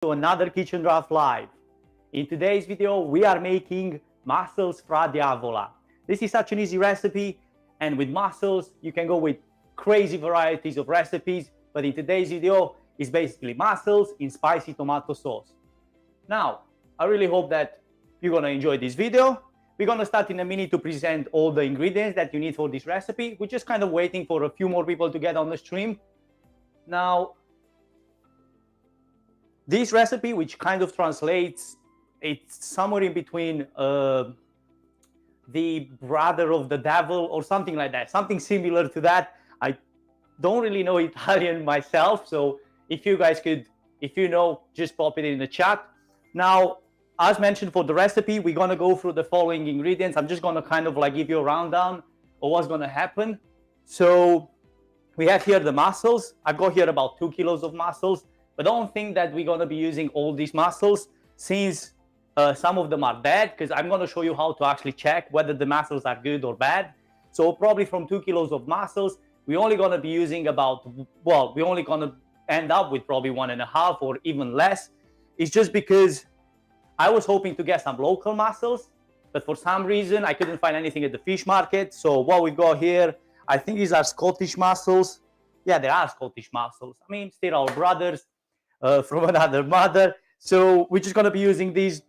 to another Kitchen Draft Live. In today's video, we are making mussels Fra Diavolo. This is such an easy recipe, and with mussels, you can go with crazy varieties of recipes, but in today's video, it's basically mussels in spicy tomato sauce. Now, I really hope that you're gonna enjoy this video. We're gonna start in a minute to present all the ingredients that you need for this recipe. We're just kind of waiting for a few more people to get on the stream. Now, this recipe, which kind of translates, it's somewhere in between the brother of the devil or something like that, something similar to that. I don't really know Italian myself, so if you guys could, if you know, just pop it in the chat. Now, as mentioned for the recipe, we're gonna go through the following ingredients. I'm just gonna kind of like give you a rundown of what's gonna happen. So we have here the mussels. I've got here about 2 kilos of mussels, but don't think that we're gonna be using all these mussels since some of them are bad, because I'm gonna show you how to actually check whether the mussels are good or bad. So probably from 2 kilos of mussels, we're only gonna be using about, well, we're only gonna end up with probably 1.5 or even less. It's just because I was hoping to get some local mussels, but for some reason I couldn't find anything at the fish market. So what we got here, I think these are Scottish mussels. Yeah, they are Scottish mussels. I mean, still our brothers from another mother. So we're just gonna be using these.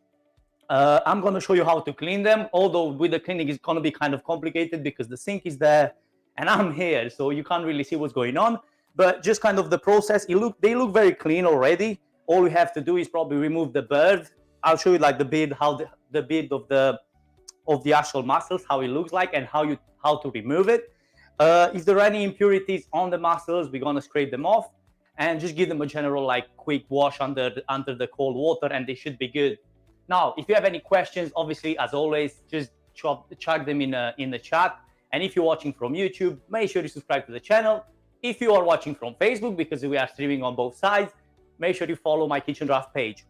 I'm gonna show you how to clean them, although with the cleaning it's gonna be kind of complicated because the sink is there and I'm here, so you can't really see what's going on. But just kind of the process, they look very clean already. All we have to do is probably remove the bird. I'll show you like the bit, how the bit of the actual mussels, how it looks like, and how to remove it. If there are any impurities on the mussels, we're gonna scrape them off and just give them a general like quick wash under the cold water, and they should be good. Now, if you have any questions, obviously as always, just chuck them in the chat. And if you're watching from YouTube, make sure you subscribe to the channel. If you are watching from Facebook, because we are streaming on both sides, make sure you follow my Kitchen Draft page.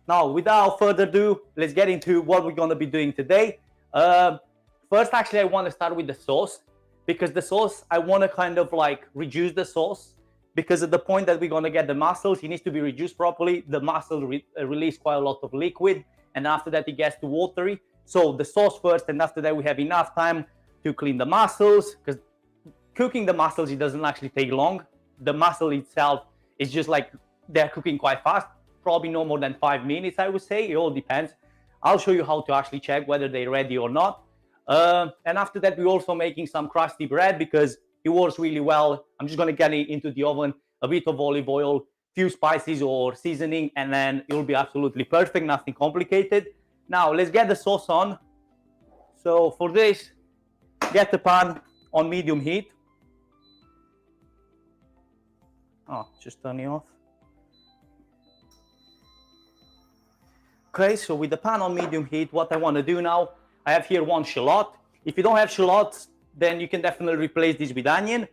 Now, without further ado, let's get into what we're gonna be doing today. First, actually, I wanna start with the sauce, because the sauce, I wanna kind of like reduce the sauce, because at the point that we're gonna get the mussels, it needs to be reduced properly. The mussels release quite a lot of liquid, and after that it gets too watery. So the sauce first, and after that we have enough time to clean the mussels, because cooking the mussels, it doesn't actually take long. The mussel itself is just like, they're cooking quite fast, probably no more than 5 minutes, I would say. It all depends. I'll show you how to actually check whether they're ready or not. And after that, we're also making some crusty bread because it works really well. I'm just gonna get it into the oven, a bit of olive oil, few spices or seasoning, and then it will be absolutely perfect, nothing complicated. Now, let's get the sauce on. So for this, get the pan on medium heat. Oh, just turn it off. Okay, so with the pan on medium heat, what I want to do now, I have here 1 shallot. If you don't have shallots, then you can definitely replace this with onion.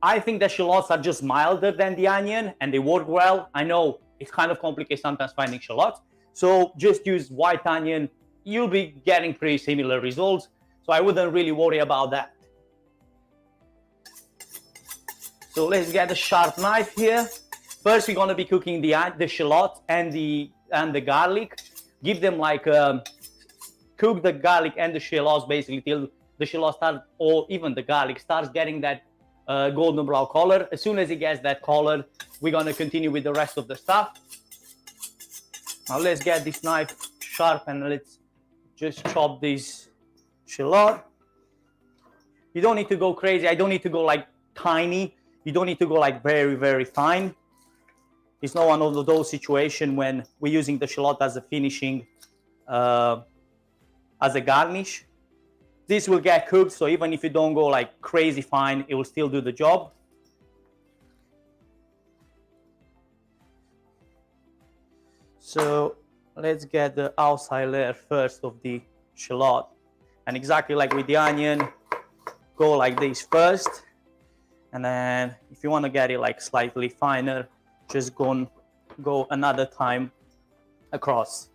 I think the shallots are just milder than the onion and they work well. I know it's kind of complicated sometimes finding shallots, so just use white onion. You'll be getting pretty similar results, so I wouldn't really worry about that. So let's get a sharp knife here. First, we're gonna be cooking the shallots and the garlic. Give them like cook the garlic and the shallots basically till the shallots start, or even the garlic starts getting that golden brown color. As soon as it gets that color, we're gonna continue with the rest of the stuff. Now let's get this knife sharp and let's just chop this shallot. You don't need to go crazy. I don't need to go like tiny. You don't need to go like very, very fine. It's not one of those situations when we're using the shallot as a finishing, as a garnish. This will get cooked, so even if you don't go like crazy fine, it will still do the job. So let's get the outside layer first of the shallot. And exactly like with the onion, go like this first. And then if you want to get it like slightly finer, just go another time across.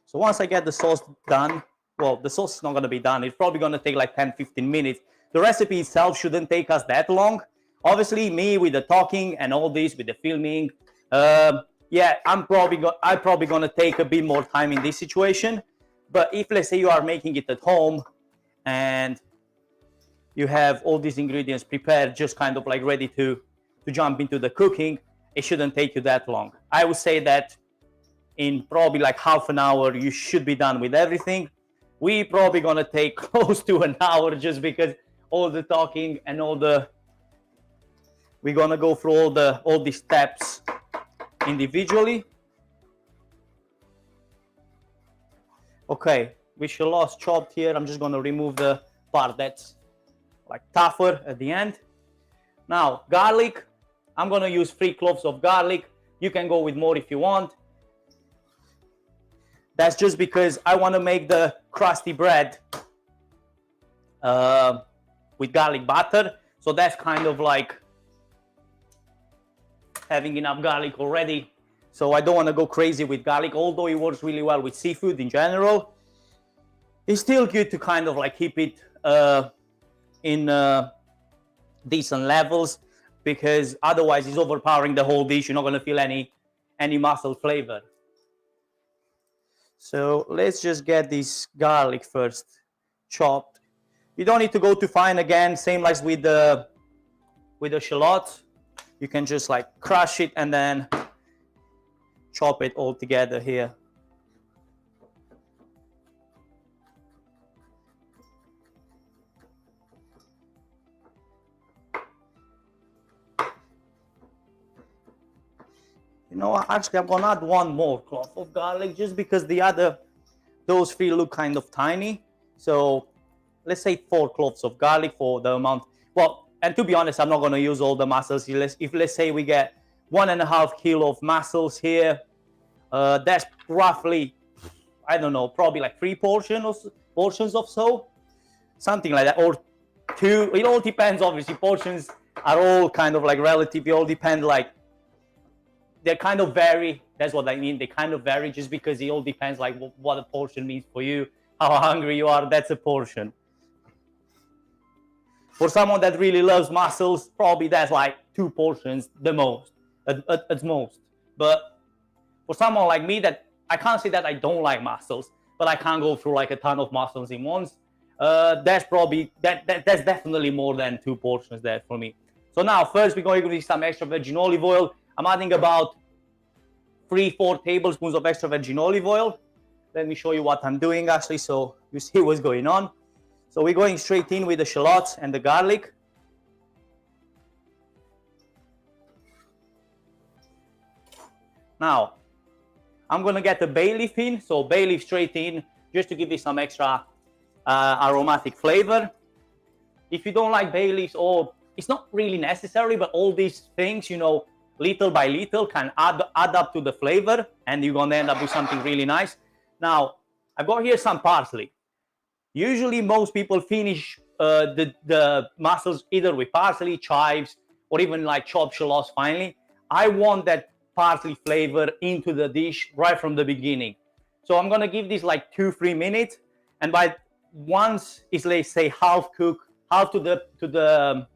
So once I get the sauce done, well, the sauce is not going to be done. It's probably going to take like 10-15 minutes. The recipe itself shouldn't take us that long. Obviously, me with the talking and all this, with the filming, yeah, I'm probably going to take a bit more time in this situation. But if, let's say, you are making it at home and you have all these ingredients prepared, just kind of like ready to jump into the cooking, it shouldn't take you that long. I would say that in probably like half an hour, you should be done with everything. We probably gonna take close to an hour just because all the talking and we're gonna go through all these steps individually. Okay, with shallots chopped here, I'm just gonna remove the part that's like tougher at the end. Now, garlic, I'm gonna use 3 cloves of garlic. You can go with more if you want. That's just because I want to make the crusty bread with garlic butter. So that's kind of like having enough garlic already. So I don't want to go crazy with garlic, although it works really well with seafood in general. It's still good to kind of like keep it in decent levels, because otherwise it's overpowering the whole dish. You're not going to feel any mussel flavor. So let's just get this garlic first chopped. You don't need to go too fine again, same like with the shallots. You can just like crush it and then chop it all together here. You know, actually, I'm gonna add 1 more clove of garlic just because those 3 look kind of tiny. So let's say 4 cloves of garlic for the amount. Well, and to be honest, I'm not gonna use all the mussels. If let's say we get 1.5 kilo of mussels here, that's roughly, I don't know, probably like 3 portions of so, something like that, or 2. It all depends. Obviously, portions are all kind of like relative. It all depends, like, they kind of vary. That's what I mean. They kind of vary just because it all depends like what a portion means for you, how hungry you are. That's a portion. For someone that really loves mussels, probably that's like 2 portions the most, at most. But for someone like me, that I can't say that I don't like mussels, but I can't go through like a ton of mussels in once. That's probably that's definitely more than 2 portions there for me. So now first we're going to use some extra virgin olive oil. I'm adding about 3-4 tablespoons of extra virgin olive oil. Let me show you what I'm doing actually, so you see what's going on. So we're going straight in with the shallots and the garlic. Now, I'm gonna get the bay leaf in. So bay leaf straight in, just to give it some extra aromatic flavor. If you don't like bay leaves, or it's not really necessary, but all these things, you know, little by little can add up to the flavor, and you're gonna end up with something really nice. Now, I've got here some parsley. Usually most people finish the mussels either with parsley, chives, or even like chopped shallots finally. I want that parsley flavor into the dish right from the beginning. So I'm gonna give this like 2-3 minutes, and once it's, let's say, half to the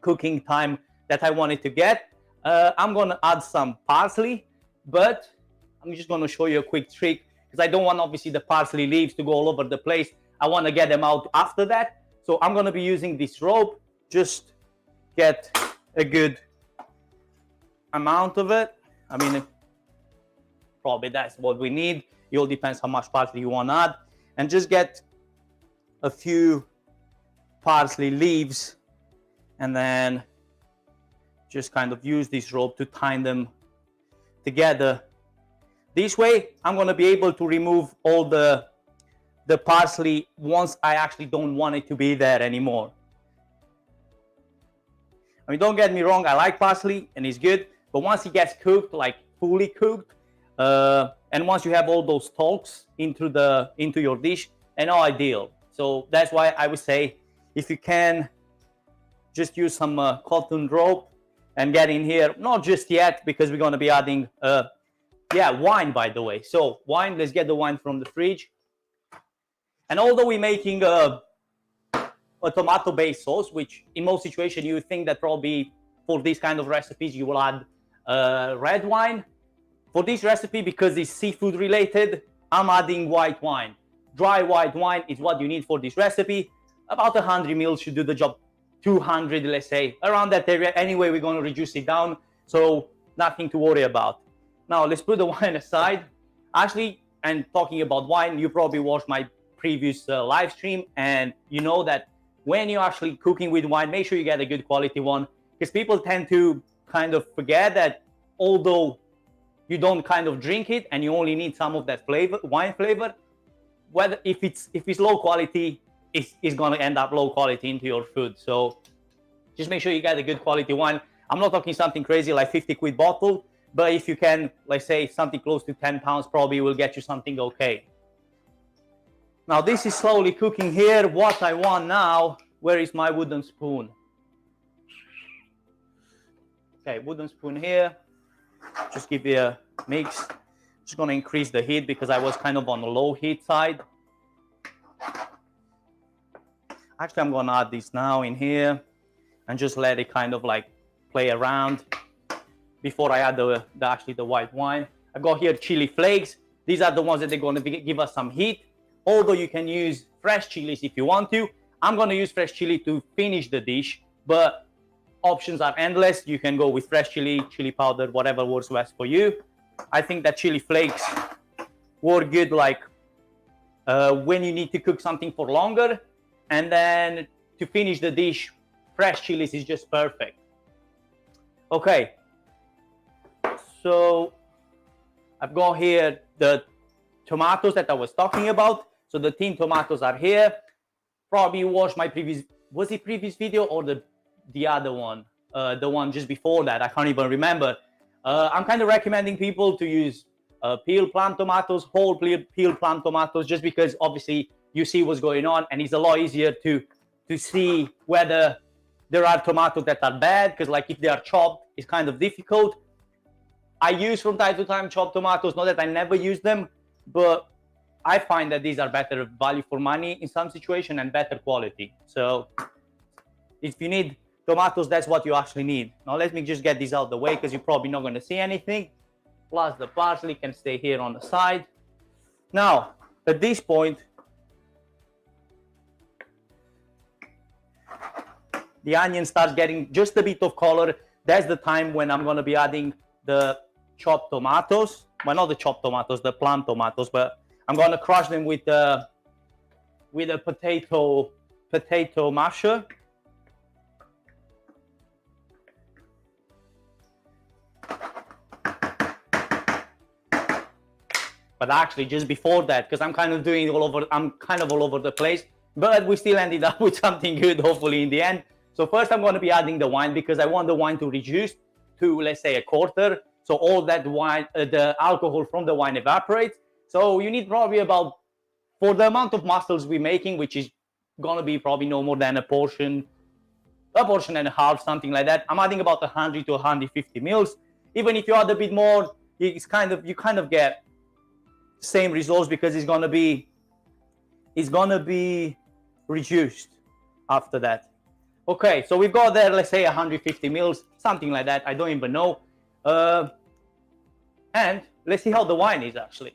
cooking time that I want it to get, I'm gonna add some parsley, but I'm just gonna show you a quick trick because I don't want obviously the parsley leaves to go all over the place. I want to get them out after that. So I'm gonna be using this rope, just get a good amount of it. I mean, probably that's what we need. It all depends how much parsley you want to add, and just get a few parsley leaves and then just kind of use this rope to tie them together. This way I'm going to be able to remove all the parsley once I actually don't want it to be there anymore. I mean, don't get me wrong, I like parsley and it's good, but once it gets cooked, like fully cooked, and once you have all those stalks into your dish, they're not ideal. So that's why I would say, if you can, just use some cotton rope and get in here. Not just yet, because we're going to be adding wine, by the way. So wine, let's get the wine from the fridge. And although we're making a tomato-based sauce, which in most situations you think that probably for these kind of recipes you will add red wine. For this recipe, because it's seafood related, I'm adding white wine. Dry white wine is what you need for this recipe. About 100 ml should do the job. 200, let's say, around that area. Anyway, we're going to reduce it down, so nothing to worry about. Now let's put the wine aside. Actually, and talking about wine, you probably watched my previous live stream, and you know that when you're actually cooking with wine, make sure you get a good quality one, because people tend to kind of forget that although you don't kind of drink it and you only need some of that flavor, wine flavor, whether if it's low quality, it's going to end up low quality into your food. So just make sure you get a good quality wine. I'm not talking something crazy like 50 quid bottle, but if you can, let's say something close to 10 pounds, probably will get you something okay. Now this is slowly cooking here. What I want now, where is my wooden spoon? Okay, wooden spoon here. Just give it a mix. Just gonna increase the heat because I was kind of on the low heat side. Actually, I'm gonna add this now in here and just let it kind of like play around before I add the white wine. I got here chili flakes. These are the ones that they're gonna give us some heat. Although you can use fresh chilies if you want to. I'm gonna use fresh chili to finish the dish, but options are endless. You can go with fresh chili, chili powder, whatever works best for you. I think that chili flakes work good like when you need to cook something for longer, and then to finish the dish, fresh chilies is just perfect. Okay, so I've got here the tomatoes that I was talking about. So the tin tomatoes are here. Probably watched my previous, was it previous video or the other one? The one just before that, I can't even remember. I'm kind of recommending people to use peeled plant tomatoes, whole peeled plant tomatoes, just because obviously you see what's going on, and it's a lot easier to see whether there are tomatoes that are bad, because like if they are chopped, it's kind of difficult. I use from time to time chopped tomatoes, not that I never use them, but I find that these are better value for money in some situation and better quality. So if you need tomatoes, that's what you actually need. Now let me just get these out of the way because you're probably not going to see anything. Plus the parsley can stay here on the side. Now at this point, the onion starts getting just a bit of color. That's the time when I'm going to be adding the chopped tomatoes. Well, not the chopped tomatoes, the plant tomatoes, but I'm going to crush them with a potato masher. But actually, just before that, because I'm kind of doing it all over, I'm kind of all over the place, but we still ended up with something good, hopefully in the end. So first, I'm going to be adding the wine because I want the wine to reduce to, let's say, a quarter. So all that wine, the alcohol from the wine evaporates. So you need probably about, for the amount of mussels we're making, which is going to be probably no more than a portion and a half, something like that. I'm adding about 100 to 150 mils. Even if you add a bit more, you kind of get same results because it's gonna be reduced after that. Okay, so we've got there, let's say 150 mils, something like that. I don't even know. And let's see how the wine is actually.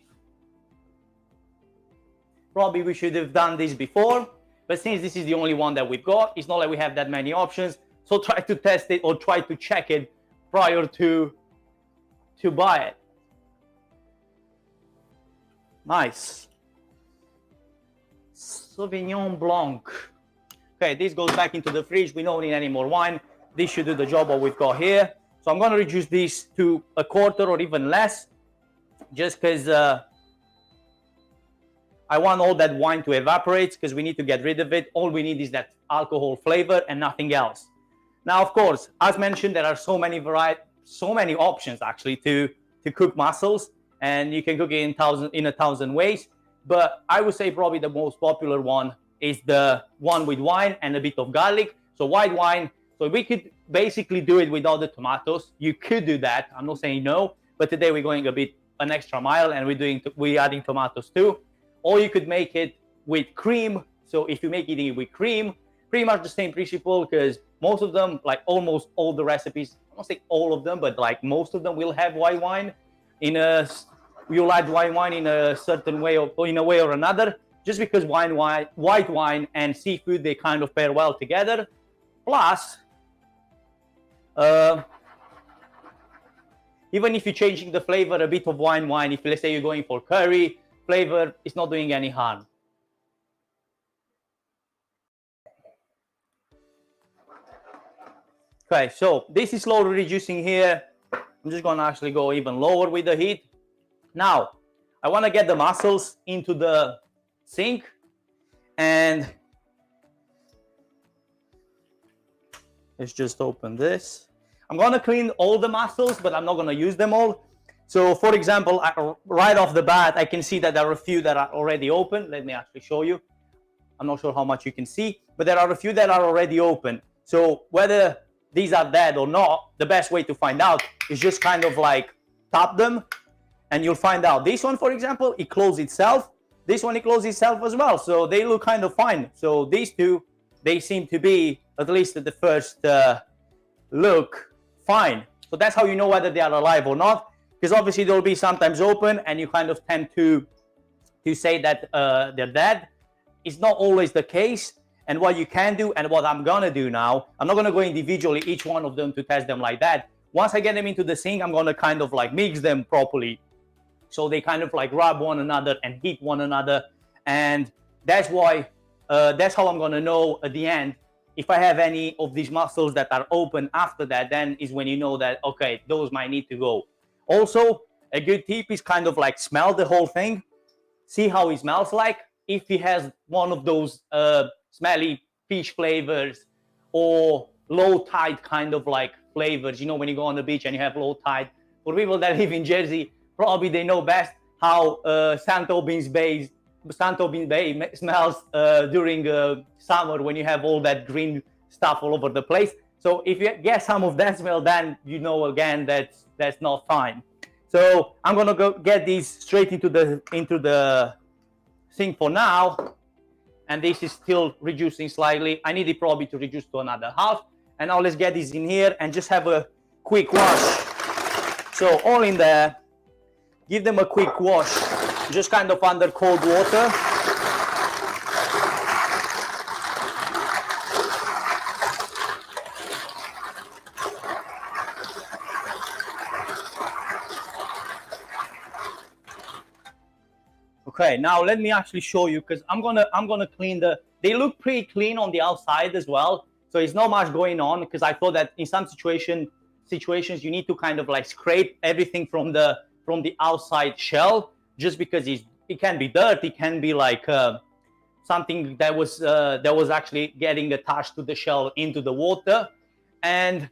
Probably we should have done this before, but since this is the only one that we've got, it's not like we have that many options. So try to test it or try to check it prior to buy it. Nice. Sauvignon Blanc. Okay, this goes back into the fridge. We don't need any more wine. This should do the job what we've got here. So I'm going to reduce this to a quarter or even less, just because I want all that wine to evaporate, because we need to get rid of it. All we need is that alcohol flavor and nothing else. Now, of course, as mentioned, there are so many options actually to cook mussels, and you can cook it in a thousand ways. But I would say probably the most popular one is the one with wine and a bit of garlic. So white wine. So we could basically do it without the tomatoes. You could do that. I'm not saying no, but today we're going an extra mile, and we're adding tomatoes too. Or you could make it with cream. So if you make it with cream, pretty much the same principle, because most of them, like almost all the recipes, I won't say all of them, but like most of them will have white wine you'll add white wine in a certain way or in a way or another, just because white wine and seafood, they kind of pair well together. Plus, even if you're changing the flavor a bit of wine, if let's say you're going for curry flavor, it's not doing any harm. Okay, so this is slowly reducing here. I'm just gonna actually go even lower with the heat. Now, I wanna get the mussels into the sink, and let's just open this. I'm gonna clean all the mussels, but I'm not gonna use them all. So for example, right off the bat, I can see that there are a few that are already open. Let me actually show you. I'm not sure how much you can see, but there are a few that are already open. So whether these are dead or not, the best way to find out is just kind of like tap them, and you'll find out. This one, for example, it closed itself. This one, it closed itself as well. So they look kind of fine. So these two, they seem to be, at least at the first look, fine. So that's how you know whether they are alive or not, because obviously they'll be sometimes open and you kind of tend to say that they're dead. It's not always the case. And what you can do, and what I'm gonna do now, I'm not gonna go individually each one of them to test them like that. Once I get them into the sink, I'm gonna kind of like mix them properly, so they kind of like rub one another and hit one another. And that's why, that's how I'm gonna know at the end if I have any of these mussels that are open after that. Then is when you know that, okay, those might need to go. Also, a good tip is kind of like smell the whole thing, see how it smells like. If he has one of those smelly fish flavors or low tide kind of like flavors, you know, when you go on the beach and you have low tide. For people that live in Jersey, probably they know best how Santo Beans Bay smells during summer, when you have all that green stuff all over the place. So if you get some of that smell, then you know again that's not fine. So I'm gonna go get these straight into the sink for now, and this is still reducing slightly. I need it probably to reduce to another half. And now let's get these in here and just have a quick wash. So all in there, give them a quick wash, just kind of under cold water. Okay, now let me actually show you, because I'm gonna clean they look pretty clean on the outside as well. So it's not much going on, because I thought that in some situations you need to kind of like scrape everything from the outside shell, just because it can be dirt, it can be like something that was actually getting attached to the shell into the water. And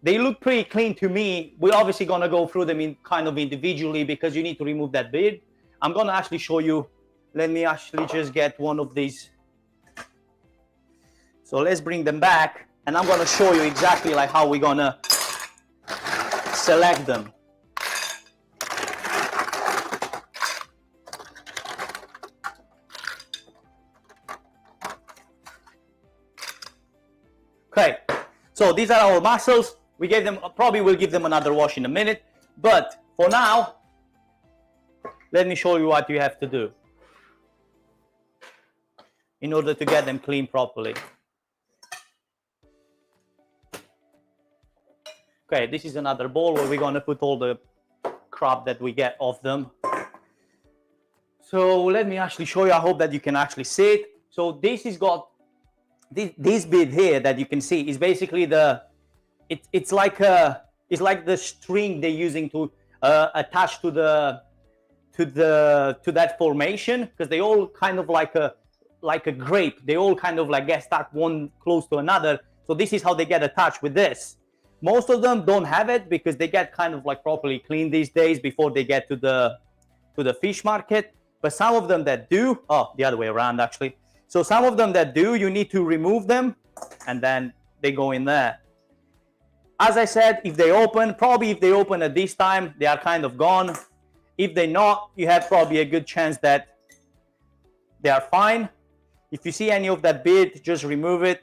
they look pretty clean to me. We're obviously gonna go through them in kind of individually, because you need to remove that bit. I'm gonna actually show you. Let me actually just get one of these. So let's bring them back, and I'm gonna show you exactly like how we're gonna select them. Okay, so these are our mussels. We gave them, probably we'll give them another wash in a minute, but for now, let me show you what you have to do in order to get them clean properly. Okay, this is another bowl where we're gonna put all the crap that we get off them. So let me actually show you. I hope that you can actually see it. So this has got this bit here that you can see is basically it's like the string they're using to attach to that formation, because they all kind of like a grape. They all kind of like get stuck one close to another. So this is how they get attached with this. Most of them don't have it, because they get kind of like properly cleaned these days before they get to the fish market. But some of them that do, oh, the other way around actually. So some of them that do, you need to remove them, and then they go in there. As I said, if they open at this time, they are kind of gone. If they're not, you have probably a good chance that they are fine. If you see any of that beard, just remove it.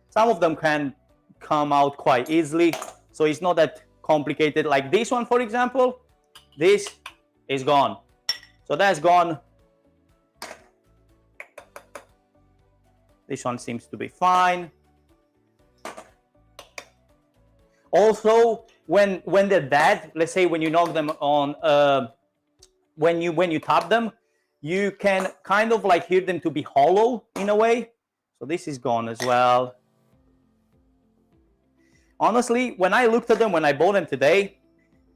Some of them can come out quite easily, so it's not that complicated. Like this one, for example, this is gone. So that's gone. This one seems to be fine. Also, when they're dead, let's say when you knock them on, when you tap them, you can kind of like hear them to be hollow in a way. So this is gone as well. Honestly, when I looked at them, when I bought them today,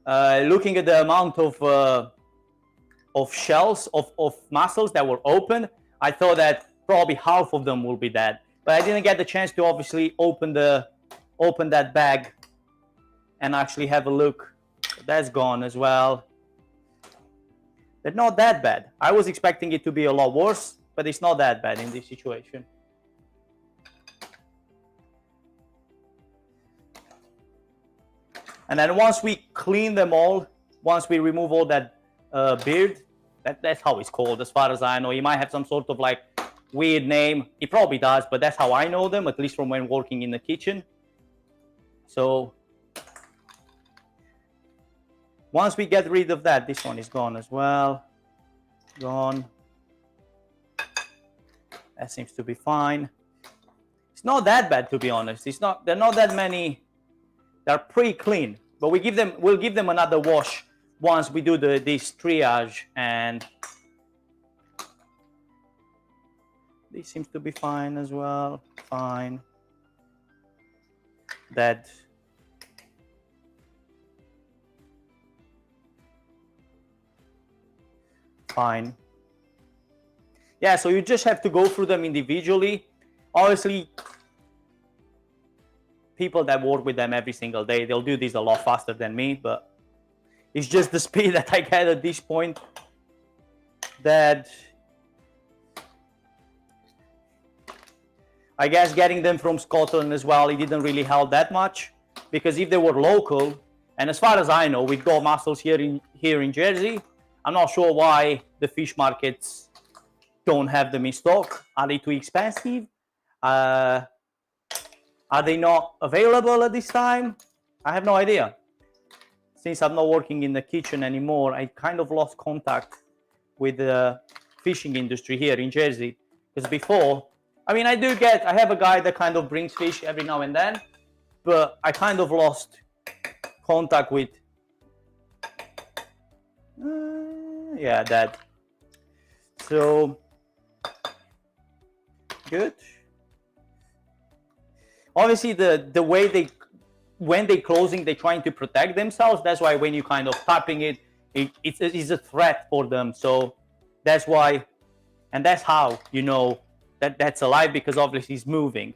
looking at the amount of shells of mussels that were open, I thought that probably half of them will be dead. But I didn't get the chance to obviously open that bag and actually have a look. That's gone as well. They're not that bad. I was expecting it to be a lot worse, but it's not that bad in this situation. And then once we clean them all, once we remove all that beard, that's how it's called as far as I know. He might have some sort of like weird name. He probably does, but that's how I know them, at least from when working in the kitchen. So once we get rid of that, this one is gone as well. Gone. That seems to be fine. It's not that bad, to be honest. They're not that many. They're pretty clean, but we'll give them another wash once we do this triage, and this seems to be fine as well. Fine. Dead. Fine. Yeah, so you just have to go through them individually. Obviously, people that work with them every single day, they'll do this a lot faster than me, but it's just the speed that I get at this point that I guess getting them from Scotland as well, it didn't really help that much, because if they were local, and as far as I know, we've got mussels here in Jersey. I'm not sure why the fish markets don't have them in stock. Are they too expensive? Are they not available at this time? I have no idea. Since I'm not working in the kitchen anymore, I kind of lost contact with the fishing industry here in Jersey. Because before, I mean, I have a guy that kind of brings fish every now and then, but I kind of lost contact with, yeah, that. So, good. Obviously, the way when they're closing, they're trying to protect themselves. That's why when you kind of tapping it, it's a threat for them. So that's why, and that's how you know that's alive, because obviously it's moving.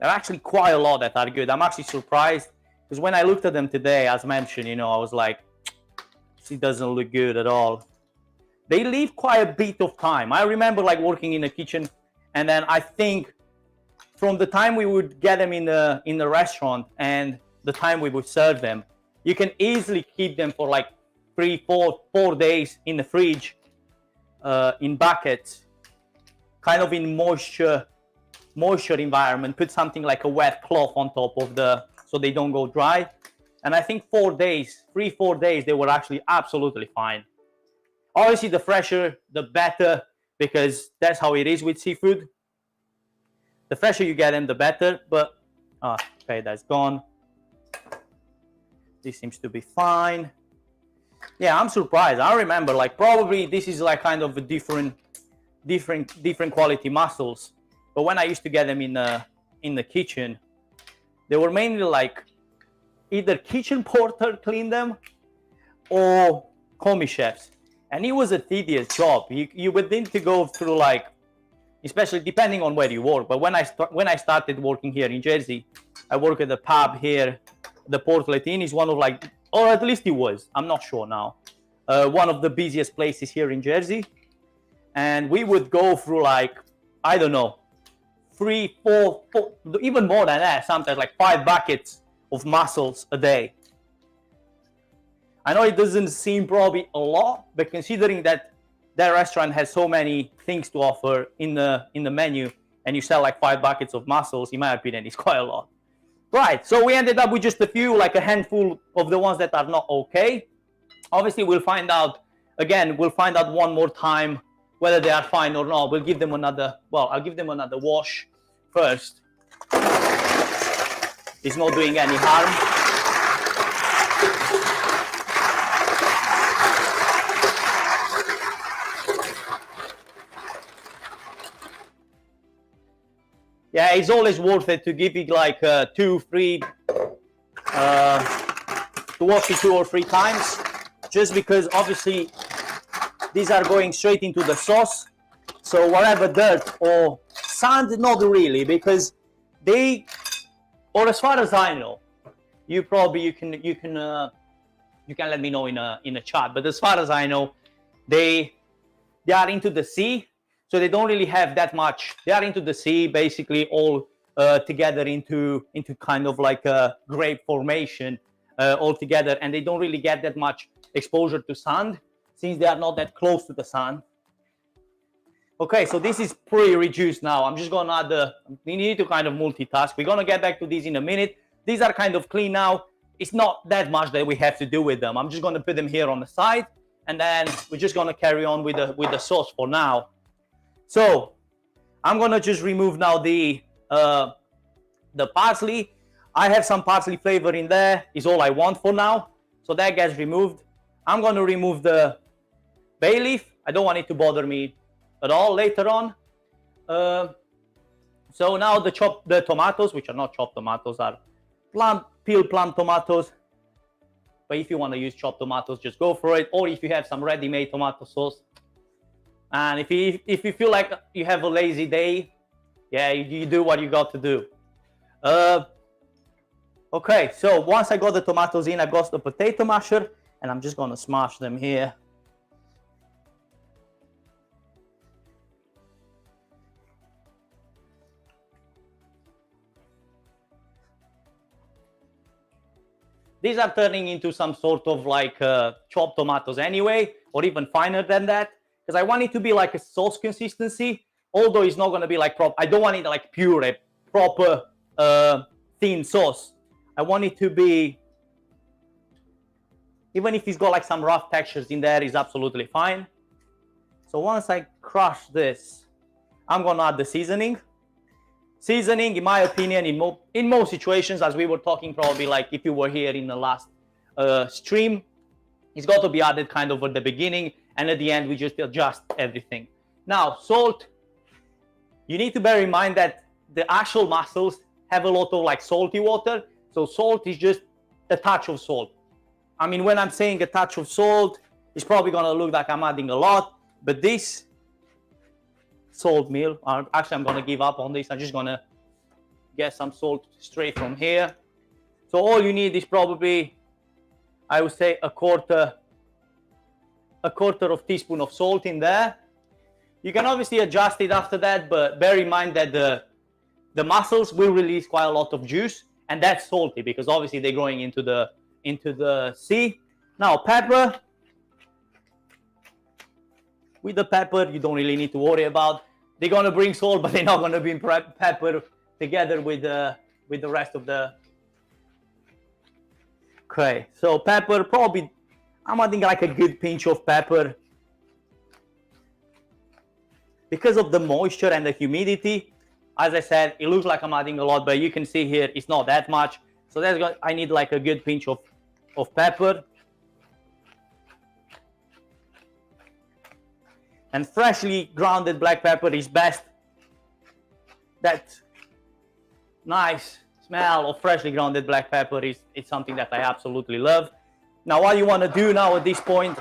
There are actually quite a lot that are good. I'm actually surprised, because when I looked at them today, as mentioned, you know, I was like, it doesn't look good at all. They leave quite a bit of time. I remember like working in a kitchen, and then I think from the time we would get them in the restaurant and the time we would serve them, you can easily keep them for like 3-4 days in the fridge, in buckets, kind of in moisture environment. Put something like a wet cloth on top of so they don't go dry. And I think 3-4 days, they were actually absolutely fine. Obviously, the fresher, the better, because that's how it is with seafood. The fresher you get them, the better. But, okay, that's gone. This seems to be fine. Yeah, I'm surprised. I remember, like, probably this is like kind of a different quality mussels. But when I used to get them in the kitchen, they were mainly like either kitchen porter clean them or commis chefs, and it was a tedious job. You would need to go through, like, especially depending on where you work. But when I started working here in Jersey, I work at the pub here. The Port Latin is one of, like, or at least it was, I'm not sure now, one of the busiest places here in Jersey. And we would go through, like, I don't know, 3, 4, even more than that, sometimes like 5 buckets of mussels a day. I know it doesn't seem probably a lot, but considering that that restaurant has so many things to offer in the menu, and you sell like 5 buckets of mussels, in my opinion, it's quite a lot. Right, so we ended up with just a few, like a handful of the ones that are not okay. Obviously, we'll find out, again, we'll find out one more time whether they are fine or not. We'll give them another, well, I'll give them another wash first. It's not doing any harm. Yeah, it's always worth it to give it like 2, 3, to wash it 2 or 3 times, just because obviously these are going straight into the sauce. So whatever dirt or sand, not really, because they, or as far as I know, you can let me know in a chat. But as far as I know, they are into the sea. So they don't really have that much. They are into the sea, basically all together into kind of like a grape formation all together, and they don't really get that much exposure to sun since they are not that close to the sun. Okay, so this is pretty reduced now. I'm just gonna add we need to kind of multitask. We're gonna get back to these in a minute. These are kind of clean now. It's not that much that we have to do with them. I'm just gonna put them here on the side, and then we're just gonna carry on with the sauce for now. So I'm gonna just remove now the parsley. I have some parsley flavor in there, is all I want for now. So that gets removed. I'm gonna remove the bay leaf. I don't want it to bother me at all later on. So now the tomatoes, which are not chopped tomatoes, are peeled plum tomatoes. But if you want to use chopped tomatoes, just go for it. Or if you have some ready-made tomato sauce. And if you feel like you have a lazy day, yeah, you do what you got to do. Okay, so once I got the tomatoes in, I got the potato masher, and I'm just gonna smash them here. These are turning into some sort of like chopped tomatoes anyway, or even finer than that, because I want it to be like a sauce consistency, although it's not going to be like proper. I don't want it like pure, proper thin sauce. I want it to be, even if it's got like some rough textures in there, is absolutely fine. So once I crush this, I'm going to add the seasoning. Seasoning, in my opinion, in most situations, as we were talking probably like if you were here in the last stream, it's got to be added kind of at the beginning, and at the end we just adjust everything. Now, salt, you need to bear in mind that the actual mussels have a lot of like salty water, so salt is just a touch of salt. I mean, when I'm saying a touch of salt, it's probably going to look like I'm adding a lot, but this salt meal, actually I'm going to give up on this. I'm just going to get some salt straight from here. So all you need is probably, I would say, a quarter of teaspoon of salt in there. You can obviously adjust it after that, but bear in mind that the mussels will release quite a lot of juice, and that's salty because obviously they're going into the sea. Now pepper. With the pepper, you don't really need to worry about. They're gonna bring salt, but they're not gonna bring pepper together with the rest of the. Okay, so pepper, probably I'm adding like a good pinch of pepper because of the moisture and the humidity. As I said, it looks like I'm adding a lot, but you can see here it's not that much. So I need like a good pinch of pepper. And freshly grounded black pepper is best. That nice smell of freshly grounded black pepper it's something that I absolutely love. Now what you want to do now at this point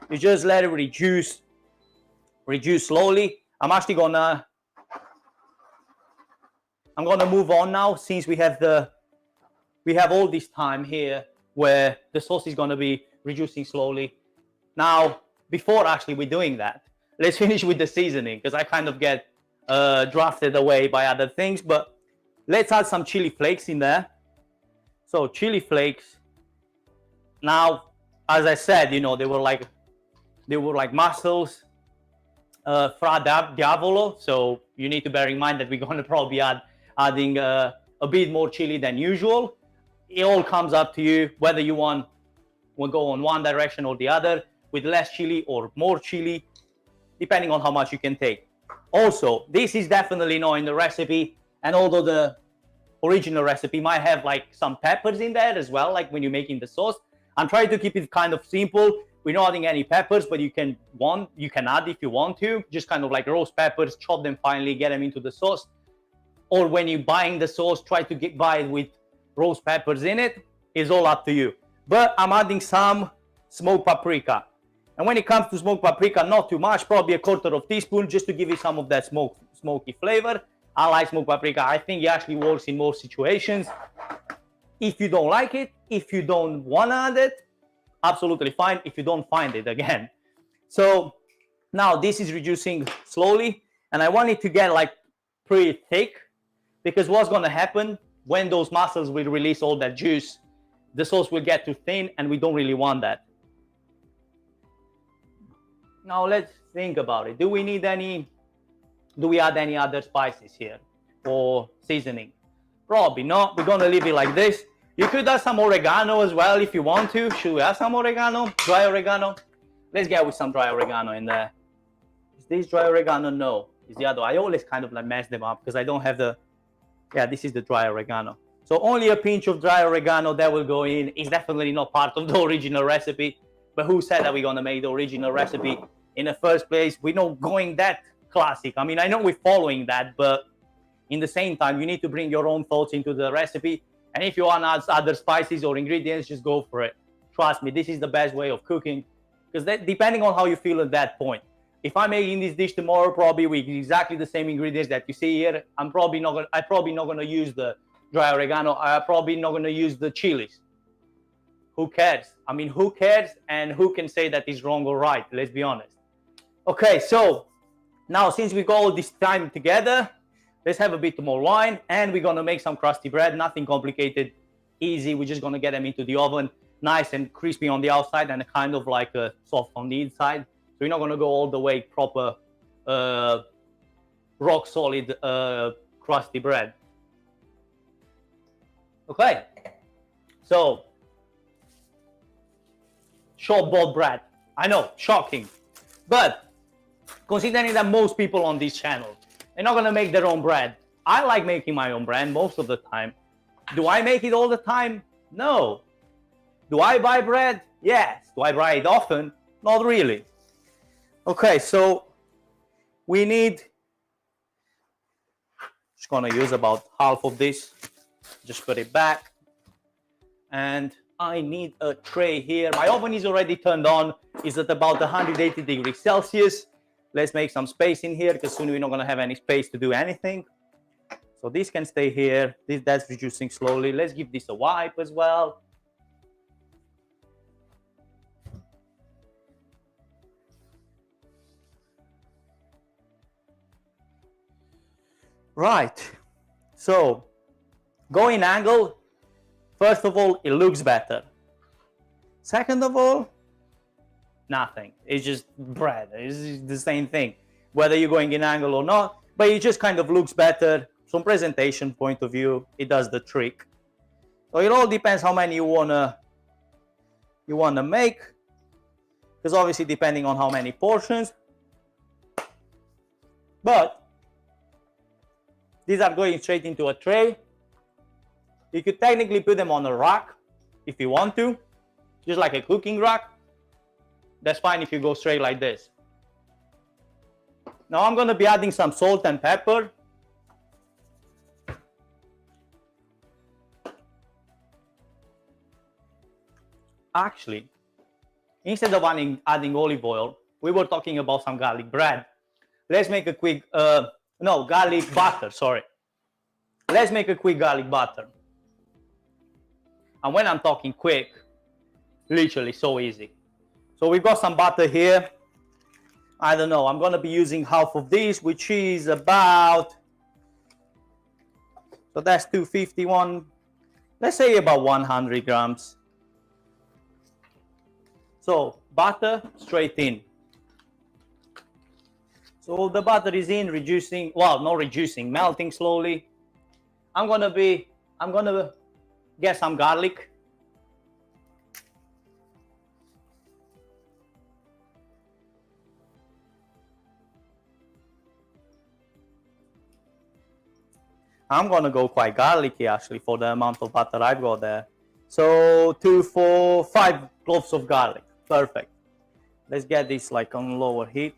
is just let it reduce slowly. I'm gonna move on now, since we have all this time here where the sauce is gonna be reducing slowly. Now, before actually we're doing that, let's finish with the seasoning, because I kind of get drafted away by other things. But let's add some chili flakes in there. So chili flakes. Now, as I said, they were like They were like Mussels, Fra Diavolo. So you need to bear in mind that we're going to probably adding a bit more chili than usual. It all comes up to you whether you want to go on one direction or the other with less chili or more chili, depending on how much you can take. Also, this is definitely not in the recipe, and although the original recipe might have like some peppers in there as well, like when you're making the sauce, I'm trying to keep it kind of simple. We're not adding any peppers, but you can add if you want to, just kind of like roast peppers, chop them finely, get them into the sauce. Or when you're buying the sauce, try to buy it with roast peppers in it. It's all up to you. But I'm adding some smoked paprika. And when it comes to smoked paprika, not too much, probably a quarter of teaspoon, just to give you some of that smoky flavor. I like smoked paprika. I think it actually works in most situations. If you don't like it, if you don't want to add it, absolutely fine. If you don't find it, again. So now this is reducing slowly, and I want it to get like pretty thick, because what's going to happen when those mussels will release all that juice, the sauce will get too thin, and we don't really want that. Now let's think about it. Do we add any other spices here or seasoning? Probably not. We're going to leave it like this. You could add some oregano as well if you want to. Should we add some oregano? Dry oregano? Let's get with some dry oregano in there. Is this dry oregano? No. It's the other. I always kind of like mess them up because I don't have the... Yeah, this is the dry oregano. So only a pinch of dry oregano that will go in. It's definitely not part of the original recipe. But who said that we're going to make the original recipe in the first place? We're not going that classic. I mean, I know we're following that, but in the same time, you need to bring your own thoughts into the recipe. And if you want to add other spices or ingredients, just go for it. Trust me, this is the best way of cooking, because depending on how you feel at that point. If I'm making this dish tomorrow, probably with exactly the same ingredients that you see here, I'm probably not going to use the dry oregano. I'm probably not going to use the chilies. Who cares? I mean, who cares? And who can say that is wrong or right? Let's be honest. Okay, so now since we got all this time together, let's have a bit more wine, and we're going to make some crusty bread. Nothing complicated, easy. We're just going to get them into the oven, nice and crispy on the outside and kind of like soft on the inside. So we're not going to go all the way proper rock solid crusty bread. Okay, so shop-bought bread. I know, shocking, but considering that most people on this channel, they're not going to make their own bread. I like making my own bread most of the time. Do I make it all the time? No. Do I buy bread? Yes. Do I buy it often? Not really. Okay, so we need, just going to use about half of this. Just put it back. And I need a tray here. My oven is already turned on. It's at about 180 degrees Celsius. Let's make some space in here, because soon we're not going to have any space to do anything. So this can stay here. That's reducing slowly. Let's give this a wipe as well. Right. So going angle, first of all, it looks better. Second of all, nothing. It's just bread. It's the same thing, whether you're going in angle or not, but it just kind of looks better. From presentation point of view, it does the trick. So it all depends how many you wanna make, because obviously depending on how many portions. But these are going straight into a tray. You could technically put them on a rack if you want to, just like a cooking rack. That's fine if you go straight like this. Now I'm going to be adding some salt and pepper. Actually, instead of adding olive oil, we were talking about some garlic bread. Let's make a quick, garlic butter, sorry. Let's make a quick garlic butter. And when I'm talking quick, literally so easy. So we've got some butter here. I don't know, I'm going to be using half of this, which is about, so that's 251, let's say about 100 grams. So butter straight in. So the butter is in, reducing, well, not reducing, melting slowly. I'm gonna get some garlic. I'm gonna go quite garlicky actually for the amount of butter I've got there. So 2, 4, 5 cloves of garlic. Perfect. Let's get this like on lower heat.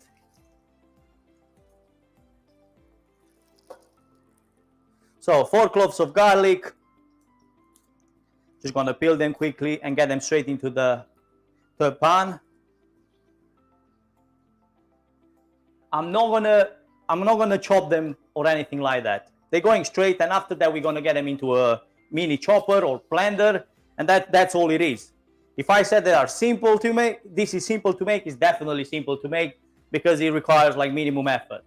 So 4 cloves of garlic. Just gonna peel them quickly and get them straight into the pan. I'm not gonna chop them or anything like that. They're going straight, and after that we're gonna get them into a mini chopper or blender, and that's all it is. If I said they are simple to make, this is simple to make, it's definitely simple to make because it requires like minimum effort.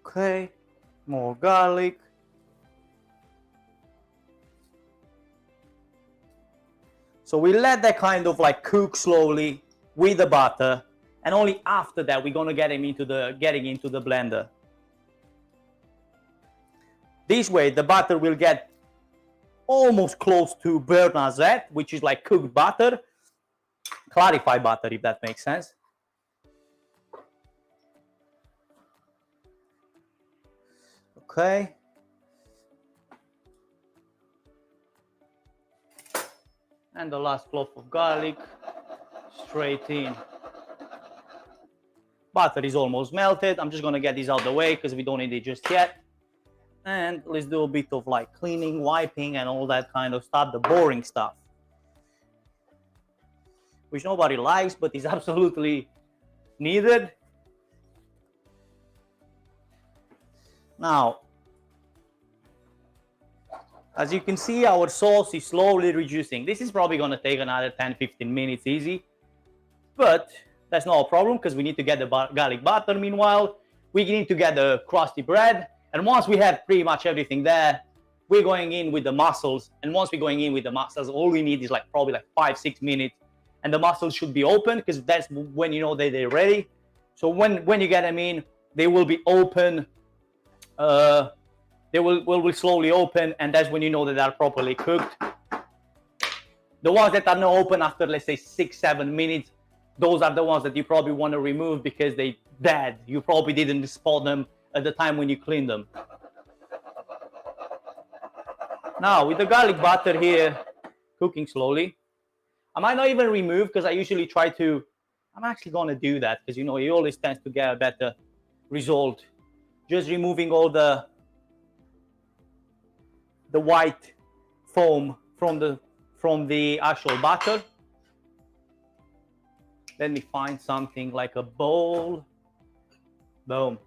Okay, more garlic. So we let that kind of like cook slowly with the butter, and only after that we're gonna get him into the blender. This way the butter will get almost close to beurre noisette, which is like cooked butter, clarified butter, if that makes sense. Okay. And the last clove of garlic straight in. Butter is almost melted. I'm just gonna get this out of the way because we don't need it just yet. And let's do a bit of like cleaning, wiping, and all that kind of stuff, the boring stuff, which nobody likes, but is absolutely needed. Now, as you can see, our sauce is slowly reducing. This is probably going to take another 10-15 minutes easy, but that's not a problem because we need to get the garlic butter. Meanwhile, we need to get the crusty bread, and once we have pretty much everything there, we're going in with the mussels. And once we're going in with the mussels, all we need is like probably like 5-6 minutes, and the mussels should be open because that's when you know that they're ready. So when you get them in, they will be open. They will slowly open, and that's when you know that they are properly cooked. The ones that are not open after, let's say, 6-7 minutes, those are the ones that you probably want to remove because they dead. You probably didn't spot them at the time when you cleaned them. Now, with the garlic butter here cooking slowly, I might not even remove because I usually try to, I'm actually going to do that because, you know, it always tends to get a better result. Just removing all the white foam from the actual butter. Let me find something like a bowl. Boom.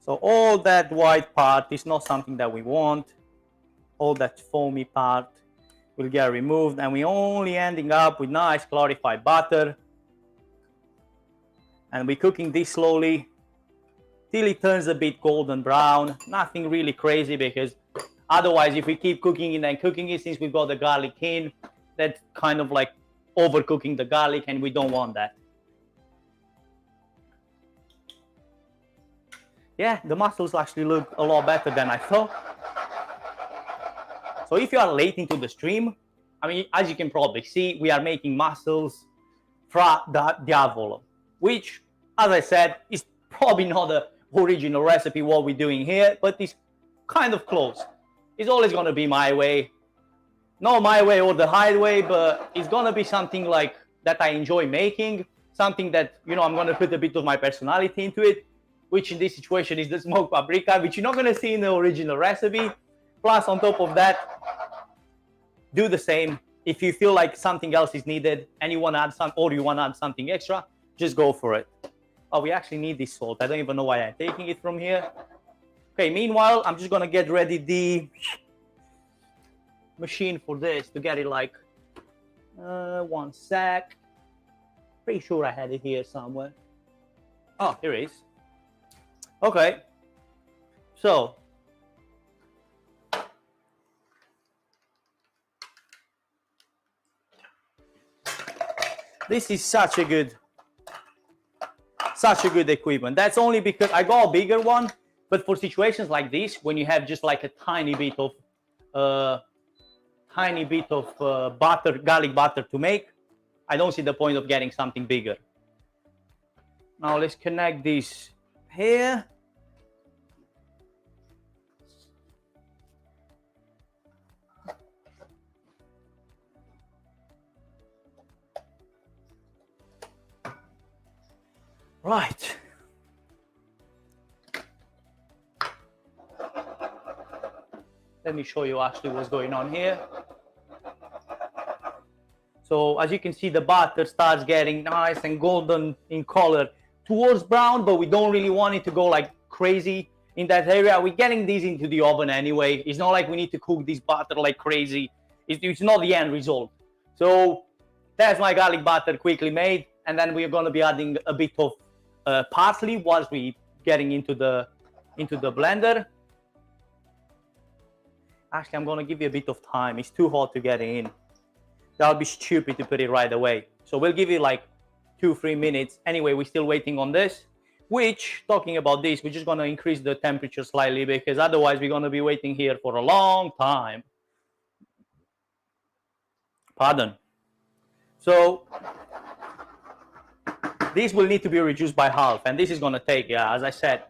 So all that white part is not something that we want. All that foamy part will get removed, and we're only ending up with nice clarified butter. And we're cooking this slowly till it turns a bit golden brown. Nothing really crazy, because otherwise if we keep cooking it and cooking it, since we've got the garlic in, that's kind of like overcooking the garlic, and we don't want that. Yeah, the mussels actually look a lot better than I thought. So if you are late into the stream, I mean, as you can probably see, we are making mussels Fra Diavolo, which, as I said, is probably not the original recipe what we're doing here, but it's kind of close. It's always going to be my way. Not my way or the highway, but it's going to be something like that I enjoy making, something that, you know, I'm going to put a bit of my personality into it, which in this situation is the smoked paprika, which you're not going to see in the original recipe. Plus, on top of that, do the same. If you feel like something else is needed and you want to add some, or you want to add something extra, just go for it. Oh, we actually need this salt. I don't even know why I'm taking it from here. Okay, meanwhile, I'm just going to get ready the machine for this to get it like, one sec. Pretty sure I had it here somewhere. Oh, here it is. Okay. So, This is such a good equipment. That's only because I got a bigger one, but for situations like this, when you have just like a tiny bit of butter, garlic butter to make, I don't see the point of getting something bigger. Now let's connect this here. Right. Let me show you actually what's going on here. So as you can see, the butter starts getting nice and golden in color towards brown, but we don't really want it to go like crazy in that area. We're getting these into the oven anyway. It's not like we need to cook this butter like crazy. It's not the end result. So that's my garlic butter quickly made. And then we're going to be adding a bit of parsley whilst we getting into the blender. Actually, I'm going to give you a bit of time. It's too hot to get in. That would be stupid to put it right away. So we'll give it like 2-3 minutes. Anyway, we're still waiting on this, which, talking about this, we're just going to increase the temperature slightly because otherwise we're going to be waiting here for a long time. Pardon. So this will need to be reduced by half, and this is going to take, as I said,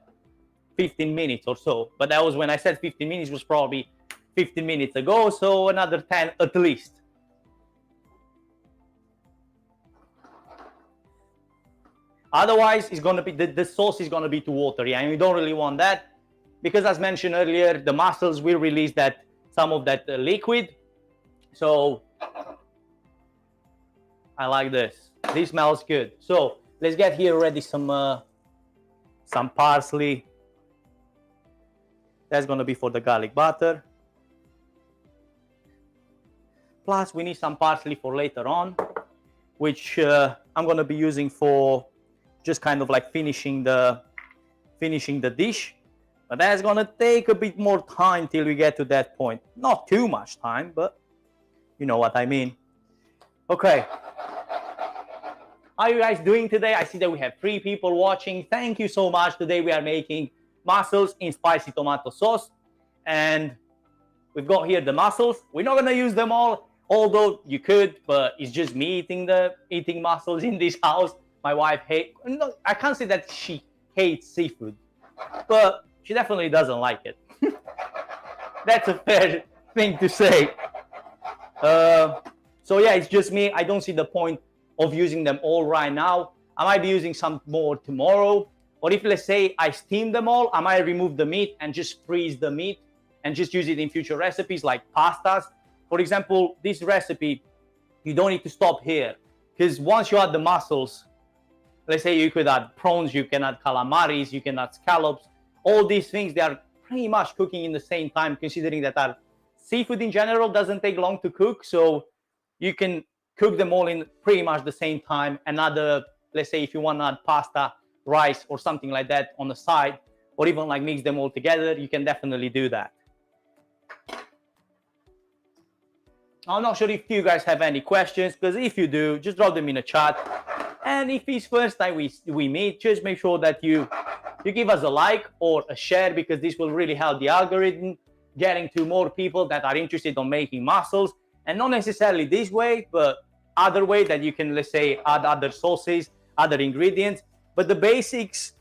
15 minutes or so. But that was when I said 15 minutes was probably 15 minutes ago, so another 10 at least. Otherwise, it's going to be the sauce is going to be too watery, and we don't really want that because, as mentioned earlier, the mussels will release some of that liquid. So I like this. This smells good. So let's get here ready some parsley. That's going to be for the garlic butter. Plus, we need some parsley for later on, which I'm going to be using for just kind of like finishing the dish. But that's going to take a bit more time till we get to that point. Not too much time, but you know what I mean. Okay. How are you guys doing today? I see that we have 3 people watching. Thank you so much. Today we are making mussels in spicy tomato sauce. And we've got here the mussels. We're not going to use them all, although you could, but it's just me eating mussels in this house. My wife no, I can't say that she hates seafood, but she definitely doesn't like it. That's a fair thing to say. So yeah, it's just me. I don't see the point of using them all right now. I might be using some more tomorrow. Or if, let's say, I steam them all, I might remove the meat and just freeze the meat and just use it in future recipes like pastas. For example, this recipe, you don't need to stop here because once you add the mussels, let's say you could add prawns, you can add calamaris, you can add scallops. All these things, they are pretty much cooking in the same time, considering that our seafood in general doesn't take long to cook. So you can cook them all in pretty much the same time. And let's say if you want to add pasta, rice, or something like that on the side, or even like mix them all together, you can definitely do that. I'm not sure if you guys have any questions, because if you do, just drop them in the chat. And if it's first time we meet, just make sure that you give us a like or a share, because this will really help the algorithm getting to more people that are interested in making mussels. And not necessarily this way, but other way that you can, let's say, add other sauces, other ingredients. But the basics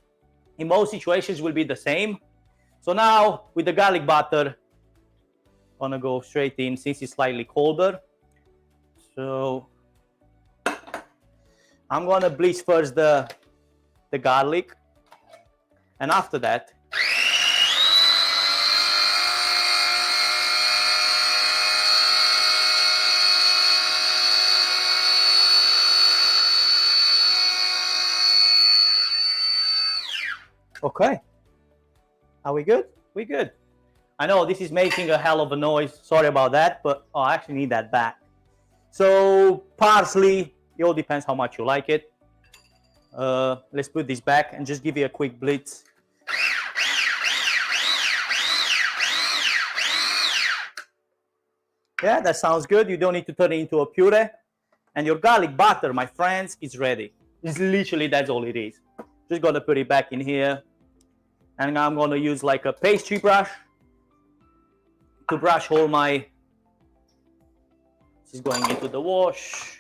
in most situations will be the same. So now with the garlic butter, I'm gonna go straight in since it's slightly colder. So I'm gonna bleach first the garlic, and after that okay. Are we good? We good. I know this is making a hell of a noise. Sorry about that, but I actually need that back. So parsley, it all depends how much you like it. Let's put this back and just give you a quick blitz. Yeah, that sounds good. You don't need to turn it into a puree. And your garlic butter, my friends, is ready. It's literally, that's all it is. Just gonna put it back in here. And I'm gonna use like a pastry brush to brush all my, this is going into the wash.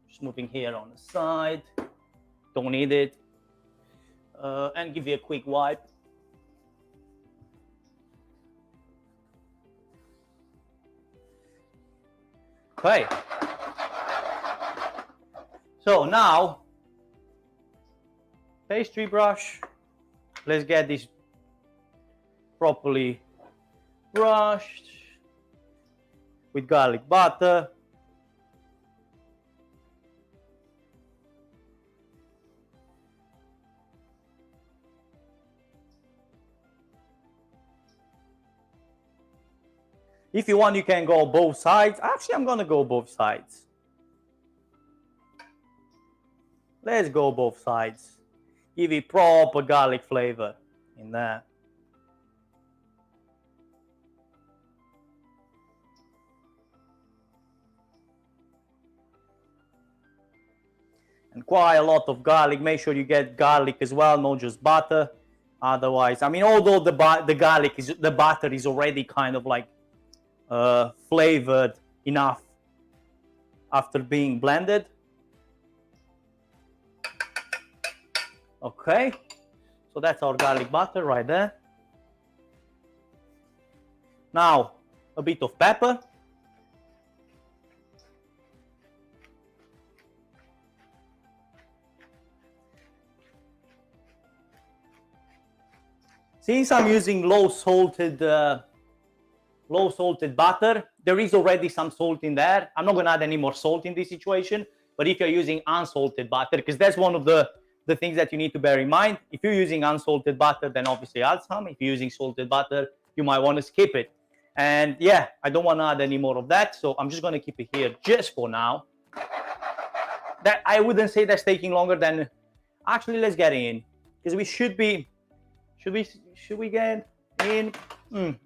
Just moving here on the side. Don't need it. And give you a quick wipe. Okay. So now, pastry brush. Let's get this properly brushed with garlic butter. If you want, you can go both sides. Actually, I'm gonna go both sides. Let's go both sides. Give it proper garlic flavor in there. And quite a lot of garlic. Make sure you get garlic as well, not just butter. Otherwise, I mean, although the butter is already kind of like flavored enough after being blended. Okay, so that's our garlic butter right there. Now a bit of pepper. Since I'm using low salted butter, there is already some salt in there. I'm not gonna add any more salt in this situation, but if you're using unsalted butter, because that's one of the things that you need to bear in mind. If you're using unsalted butter, then obviously add some. If you're using salted butter, you might want to skip it. And yeah, I don't want to add any more of that, so I'm just going to keep it here just for now. That I wouldn't say that's taking longer than, actually let's get in, because we should be, should we get in? I'm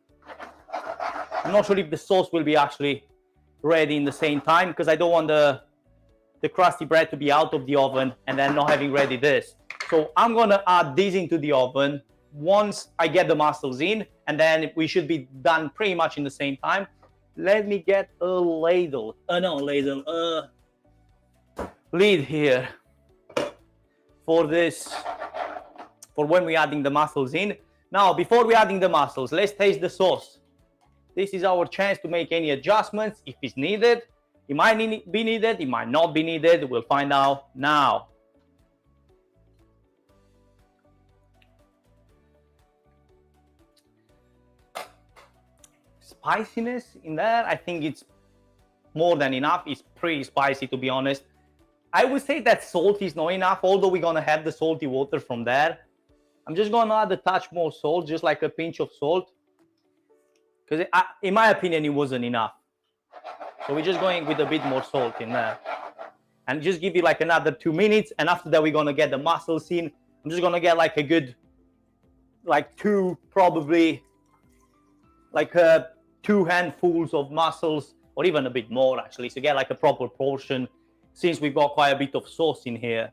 not sure if the sauce will be actually ready in the same time, because I don't want the crusty bread to be out of the oven and then not having ready this. So I'm gonna add this into the oven once I get the mussels in, and then we should be done pretty much in the same time. Let me get a ladle, lid here for this, for when we're adding the mussels in. Now, before we're adding the mussels, let's taste the sauce. This is our chance to make any adjustments if it's needed. It might be needed, it might not be needed. We'll find out now. Spiciness in there, I think it's more than enough. It's pretty spicy, to be honest. I would say that salt is not enough, although we're gonna have the salty water from there. I'm just gonna add a touch more salt, just like a pinch of salt, because in my opinion, it wasn't enough. So we're just going with a bit more salt in there. And just give it like another 2 minutes. And after that, we're going to get the mussels in. I'm just going to get like a good, like two handfuls of mussels, or even a bit more actually. So get like a proper portion, since we've got quite a bit of sauce in here.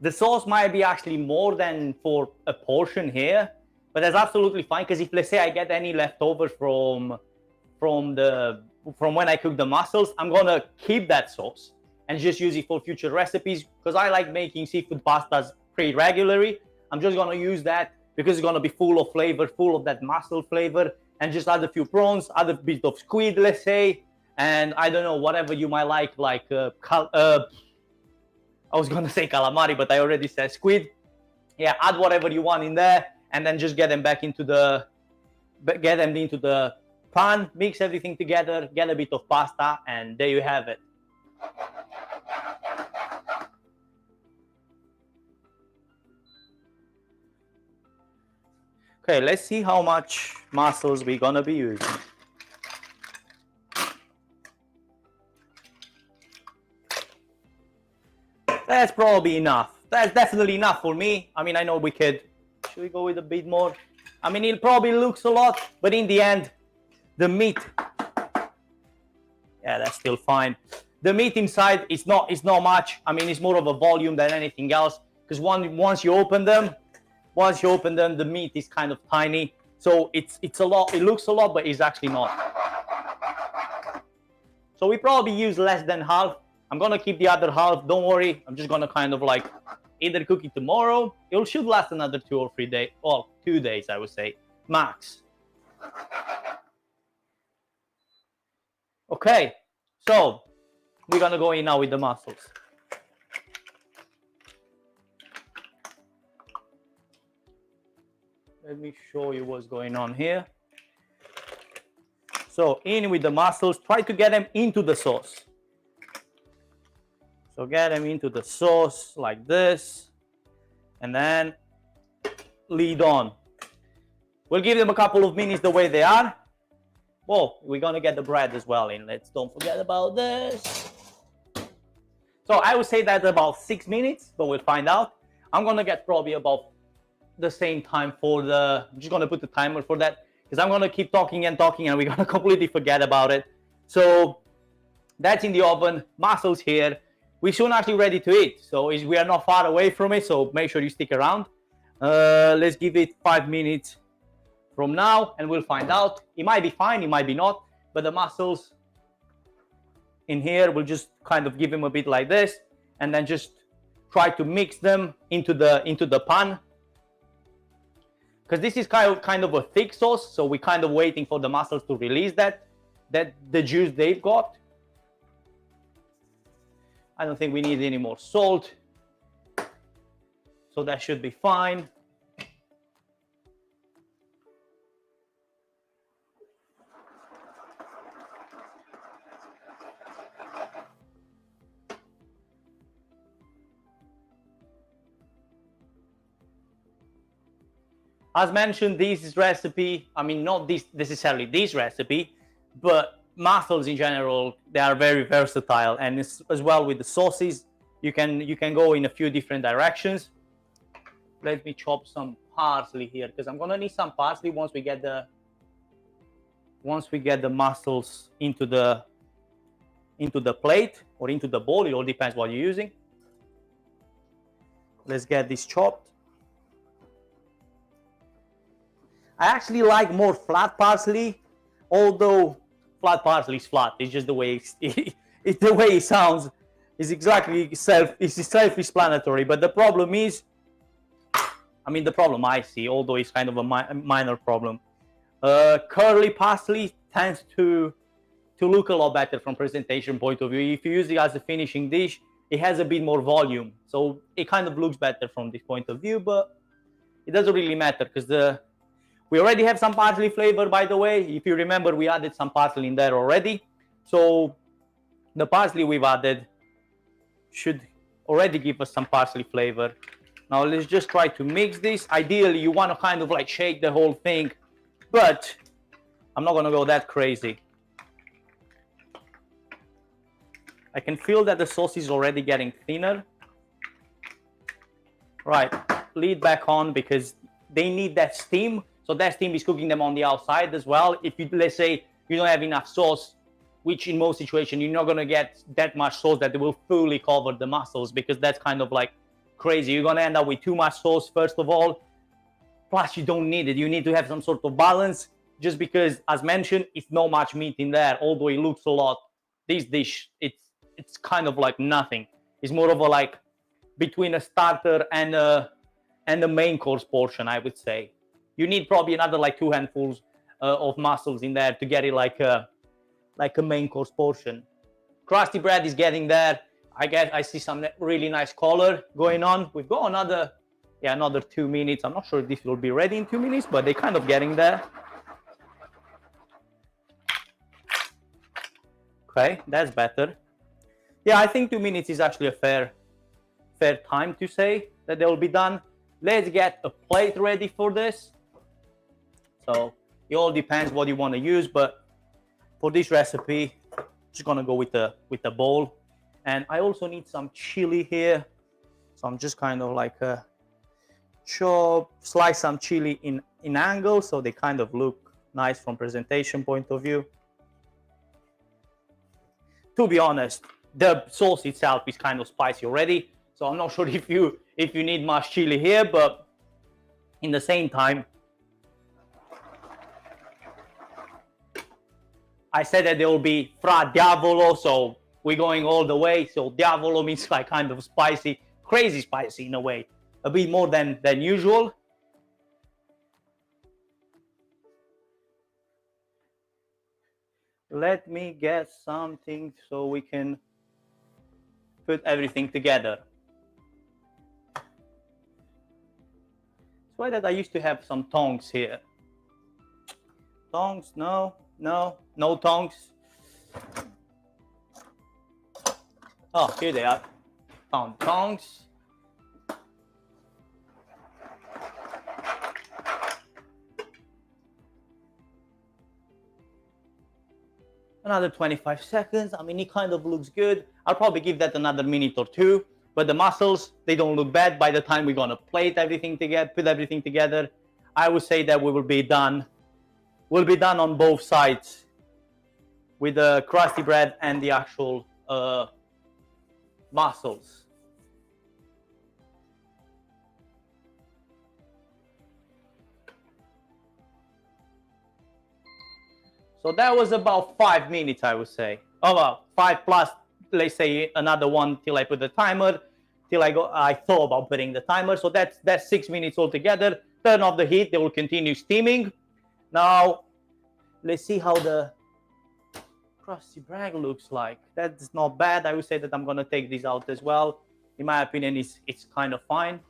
The sauce might be actually more than for a portion here, but that's absolutely fine, because if, let's say, I get any leftover from when I cook the mussels, I'm gonna keep that sauce and just use it for future recipes, because I like making seafood pastas pretty regularly. I'm just gonna use that because it's gonna be full of flavor, full of that mussel flavor, and just add a few prawns, add a bit of squid, let's say, and I don't know, whatever you might like I was gonna say calamari, but I already said squid. Yeah, add whatever you want in there, and then just get them into the pan, mix everything together, get a bit of pasta, and there you have it. Okay, let's see how much mussels we're gonna be using. That's probably enough. That's definitely enough for me. I mean, I know we could, should we go with a bit more? I mean, it probably looks a lot, but in the end, the meat Yeah, that's still fine. The meat inside is not much. I mean, it's more of a volume than anything else, because once you open them, the meat is kind of tiny. So it's a lot. It looks a lot, but it's actually not. So we probably use less than half. I'm gonna keep the other half. Don't worry. I'm just gonna kind of like either cook it tomorrow. It should last another 2 or 3 days. Well, 2 days, I would say, max. Okay, so we're gonna go in now with the mussels. Let me show you what's going on here. So in with the mussels, try to get them into the sauce. So get them into the sauce like this, and then lead on. We'll give them a couple of minutes the way they are. Well, we're gonna get the bread as well in. Don't forget about this. So I would say that's about 6 minutes, but we'll find out. I'm gonna get probably about the same time for the, I'm just gonna put the timer for that, because I'm gonna keep talking and talking and we're gonna completely forget about it. So that's in the oven, mussels here. We're soon actually ready to eat. So we are not far away from it, so make sure you stick around. Let's give it 5 minutes from now and we'll find out. It might be fine, it might be not, but the mussels in here, we'll just kind of give them a bit like this and then just try to mix them into the pan. Because this is kind of a thick sauce, so we're kind of waiting for the mussels to release the juice they've got. I don't think we need any more salt, so that should be fine. As mentioned, this recipe, I mean, not this necessarily this recipe, but mussels in general, they are very versatile, and as well with the sauces, you can go in a few different directions. Let me chop some parsley here, because I'm gonna need some parsley once we get the mussels into the plate or into the bowl. It all depends what you're using. Let's get this chopped. I actually like more flat parsley, although flat parsley is flat. It's just the way it's the way it sounds. It's exactly self-explanatory. But the problem is, I mean, the problem I see, although it's kind of a minor problem, curly parsley tends to look a lot better from presentation point of view. If you use it as a finishing dish, it has a bit more volume, so it kind of looks better from this point of view. But it doesn't really matter because we already have some parsley flavor, by the way. If you remember, we added some parsley in there already. So the parsley we've added should already give us some parsley flavor. Now let's just try to mix this. Ideally, you want to kind of like shake the whole thing, but I'm not gonna go that crazy. I can feel that the sauce is already getting thinner. Right, lid back on because they need that steam. So that steam is cooking them on the outside as well. If you, let's say, you don't have enough sauce, which in most situations, you're not gonna get that much sauce that will fully cover the mussels, because that's kind of like crazy. You're gonna end up with too much sauce, first of all. Plus, you don't need it. You need to have some sort of balance, just because, as mentioned, it's not much meat in there, although it looks a lot. This dish, it's kind of like nothing. It's more of a like between a starter and a main course portion, I would say. You need probably another like 2 handfuls of mussels in there to get it like a main course portion. Crusty bread is getting there. I guess I see some really nice color going on. We've got another 2 minutes. I'm not sure if this will be ready in 2 minutes, but they're kind of getting there. Okay, that's better. Yeah, I think 2 minutes is actually a fair time to say that they will be done. Let's get a plate ready for this. So it all depends what you want to use, but for this recipe, I'm just gonna go with the bowl. And I also need some chili here, so I'm just kind of like slice some chili in angles so they kind of look nice from presentation point of view. to be honest, the sauce itself is kind of spicy already. So I'm not sure if you need much chili here, but in the same time, I said that there will be Fra Diavolo, so we're going all the way. So Diavolo means like kind of spicy, crazy spicy in a way, a bit more than usual. Let me get something so we can put everything together. That's why that I used to have some tongs here. Tongs, no tongs. Oh, here they are. Found tongs. Another 25 seconds. I mean, it kind of looks good. I'll probably give that another minute or two. But the mussels, they don't look bad. By the time we're gonna plate everything together, put everything together, I would say that we will be done. We'll be done on both sides with the crusty bread and the actual mussels. So that was about 5 minutes, I would say. Oh, well, 5 plus, let's say another one till I put the timer, till I thought about putting the timer. So that's 6 minutes altogether. Turn off the heat, they will continue steaming. Now, let's see how the crusty bread looks like. That's not bad. I would say that I'm gonna take this out as well. In my opinion, it's kind of fine.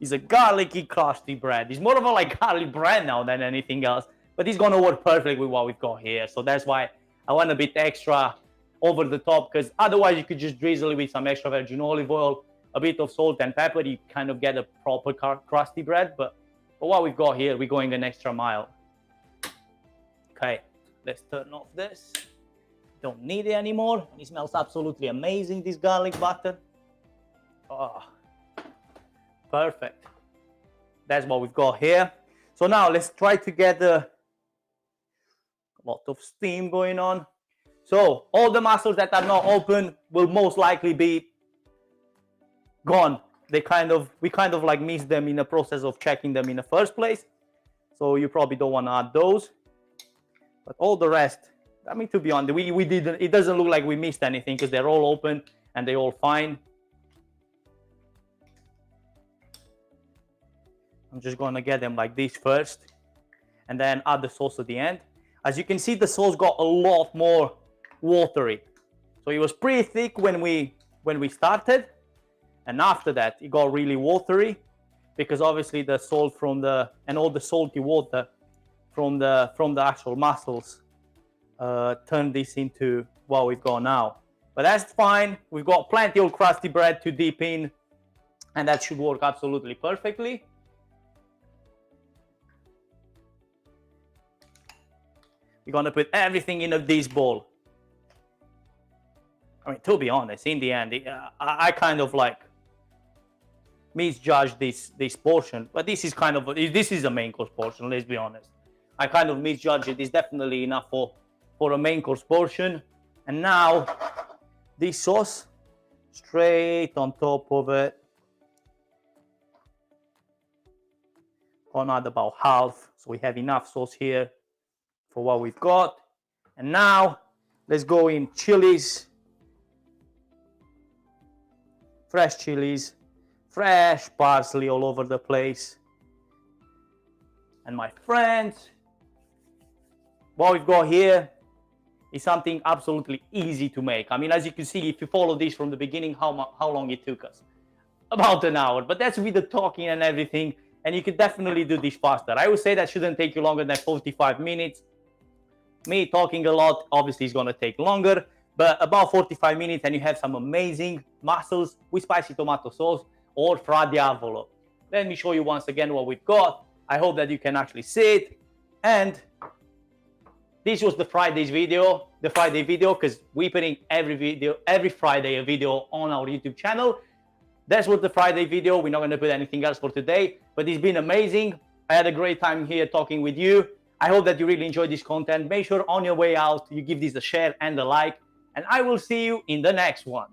It's a garlicky crusty bread. It's more of a like garlic bread now than anything else, but it's gonna work perfectly with what we've got here. So that's why I want a bit extra over the top, because otherwise you could just drizzle it with some extra virgin olive oil, a bit of salt and pepper. You kind of get a proper crusty bread, but for what we've got here, we're going an extra mile. Okay, let's turn off this. Don't need it anymore. It smells absolutely amazing, this garlic butter. Oh. Perfect. That's what we've got here. So now let's try to get a lot of steam going on. So all the mussels that are not open will most likely be gone. We kind of like missed them in the process of checking them in the first place. So you probably don't want to add those. But all the rest, I mean, to be honest, we didn't. It doesn't look like we missed anything because they're all open and they're all fine. I'm just going to get them like this first and then add the sauce at the end. As you can see, the sauce got a lot more watery. So it was pretty thick when we started, and after that it got really watery because obviously the salt and all the salty water from the actual mussels turned this into what we've got now. But that's fine. We've got plenty of crusty bread to dip in, and that should work absolutely perfectly. We're gonna put everything in this bowl. I mean, to be honest, in the end, I kind of like misjudged this portion, but this is a main course portion. Let's be honest. I kind of misjudged it. It's definitely enough for a main course portion. And now this sauce straight on top of it. Gonna add about half, so we have enough sauce here for what we've got. And now let's go in chilies, fresh chilies, fresh parsley all over the place. And my friends, what we've got here is something absolutely easy to make. I mean, as you can see, if you follow this from the beginning, how long it took us? About an hour, but that's with the talking and everything, and you could definitely do this faster. I would say that shouldn't take you longer than 45 minutes. Me talking a lot, obviously, is going to take longer, but about 45 minutes and you have some amazing mussels with spicy tomato sauce or Fra Diavolo. Let me show you once again what we've got. I hope that you can actually see it. And this was the Friday video, because we're putting every Friday a video on our YouTube channel. That's what the Friday video. We're not going to put anything else for today, but it's been amazing. I had a great time here talking with you. I hope that you really enjoyed this content. Make sure on your way out, you give this a share and a like, and I will see you in the next one.